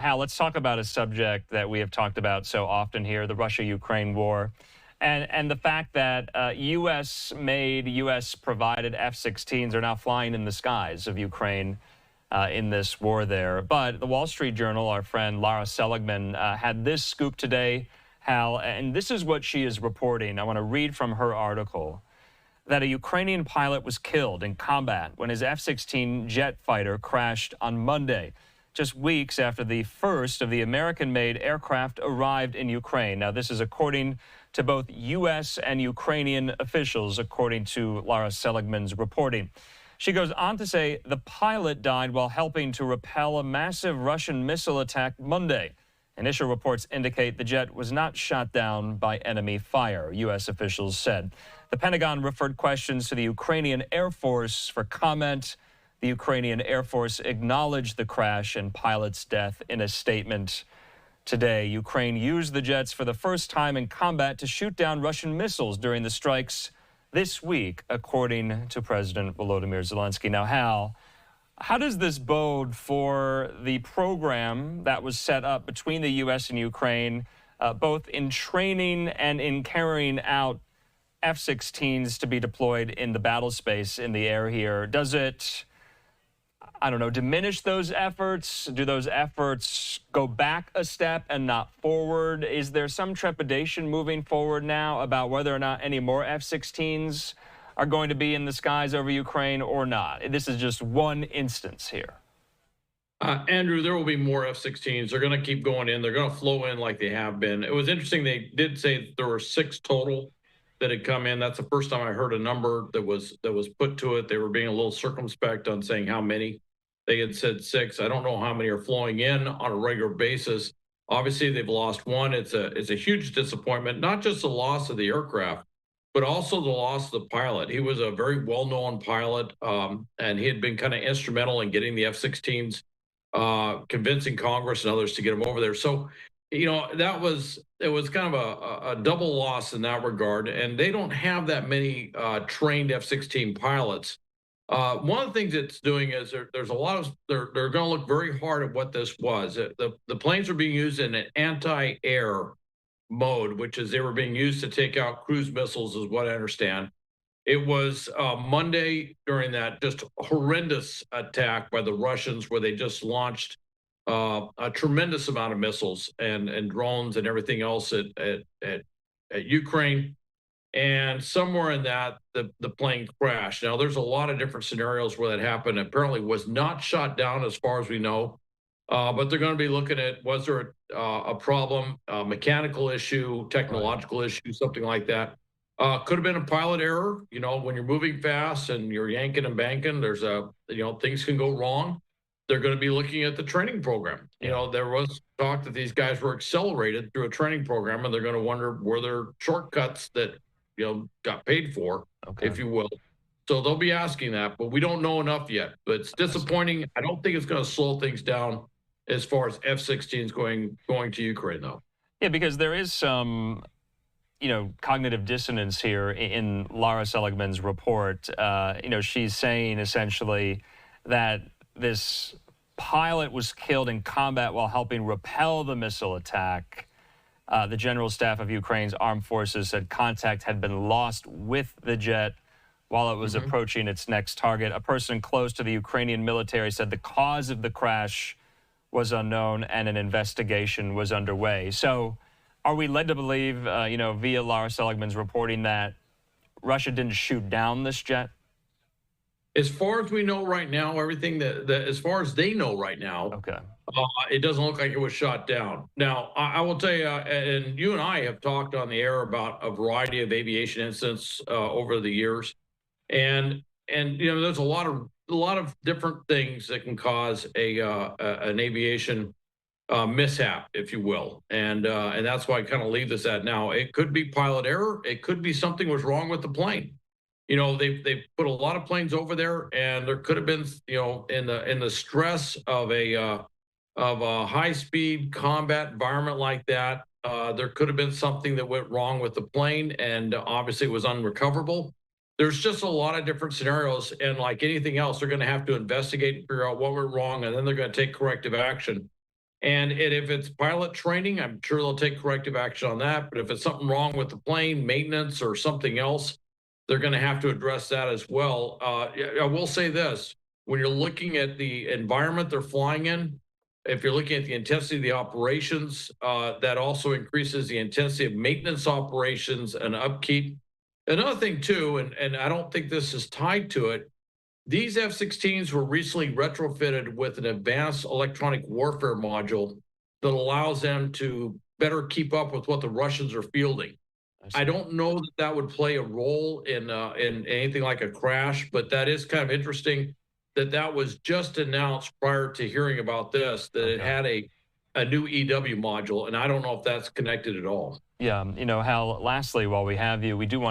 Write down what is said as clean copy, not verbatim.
Hal, let's talk about a subject that we have talked about so often here, the Russia-Ukraine war, and the fact that U.S.-made, U.S.-provided F-16s are now flying in the skies of Ukraine in this war there. But the Wall Street Journal, our friend Lara Seligman, had this scoop today, Hal, and this is what she is reporting. I want to read from her article that a Ukrainian pilot was killed in combat when his F-16 jet fighter crashed on Monday, just weeks after the first of the American-made aircraft arrived in Ukraine. Now, this is according to both U.S. and Ukrainian officials, according to Lara Seligman's reporting. She goes on to say the pilot died while helping to repel a massive Russian missile attack Monday. Initial reports indicate the jet was not shot down by enemy fire, U.S. officials said. The Pentagon referred questions to the Ukrainian Air Force for comment. The Ukrainian Air Force acknowledged the crash and pilot's death in a statement today. Ukraine used the jets for the first time in combat to shoot down Russian missiles during the strikes this week, according to President Volodymyr Zelensky. Now, Hal, how does this bode for the program that was set up between the U.S. and Ukraine, both in training and in carrying out F-16s to be deployed in the battle space in the air here? Does it, I don't know, diminish those efforts? Do those efforts go back a step and not forward? Is there some trepidation moving forward now about whether or not any more F-16s are going to be in the skies over Ukraine or not? This is just one instance here. Andrew, there will be more F-16s. They're going to keep going in. They're going to flow in like they have been. It was interesting. They did say that there were 6 total that had come in. That's the first time I heard a number that was put to it. They were being a little circumspect on saying how many. They had said 6. I don't know how many are flowing in on a regular basis. Obviously, they've lost one. It's a huge disappointment, not just the loss of the aircraft, but also the loss of the pilot. He was a very well-known pilot, and he had been kind of instrumental in getting the F-16s, convincing Congress and others to get them over there. So, you know, it was kind of a double loss in that regard, and they don't have that many trained F-16 pilots. One of the things it's doing is there's a lot of they're going to look very hard at what this was. The planes are being used in an anti-air mode, which is they were being used to take out cruise missiles, is what I understand. It was Monday during that just horrendous attack by the Russians, where they just launched a tremendous amount of missiles and drones and everything else at Ukraine. And somewhere in that, the plane crashed. Now, there's a lot of different scenarios where that happened. Apparently was not shot down as far as we know. But they're going to be looking at, was there a problem, a mechanical issue, technological issue, something like that. Could have been a pilot error. You know, when you're moving fast and you're yanking and banking, there's things can go wrong. They're going to be looking at the training program. You know, there was talk that these guys were accelerated through a training program, and they're going to wonder, were there shortcuts that, got paid for, if you will. So they'll be asking that, but we don't know enough yet. But it's disappointing. I don't think it's going to slow things down as far as F-16s going to Ukraine, though. Yeah, because there is some, cognitive dissonance here in Lara Seligman's report. She's saying essentially that this pilot was killed in combat while helping repel the missile attack. The General Staff of Ukraine's armed forces said contact had been lost with the jet while it was approaching its next target. A person close to the Ukrainian military said the cause of the crash was unknown and an investigation was underway. So are we led to believe, via Lara Seligman's reporting, that Russia didn't shoot down this jet? As far as we know right now, everything that as far as they know right now, it doesn't look like it was shot down. Now, I will tell you, and you and I have talked on the air about a variety of aviation incidents over the years, and there's a lot of different things that can cause an aviation mishap, if you will, and that's why I kind of leave this at now. It could be pilot error. It could be something was wrong with the plane. They put a lot of planes over there, and there could have been, in the stress of a high-speed combat environment like that, there could have been something that went wrong with the plane, and obviously it was unrecoverable. There's just a lot of different scenarios, and like anything else, they're going to have to investigate and figure out what went wrong, and then they're going to take corrective action. And if it's pilot training, I'm sure they'll take corrective action on that. But if it's something wrong with the plane, maintenance, or something else, they're going to have to address that as well. I will say this: when you're looking at the environment they're flying in, if you're looking at the intensity of the operations, that also increases the intensity of maintenance operations and upkeep. Another thing too, and I don't think this is tied to it, these F-16s were recently retrofitted with an advanced electronic warfare module that allows them to better keep up with what the Russians are fielding. I don't know that that would play a role in anything like a crash, but that is kind of interesting that that was just announced prior to hearing about this, that it Okay. had a new EW module, and I don't know if that's connected at all. Yeah, Hal, lastly, while we have you, we do want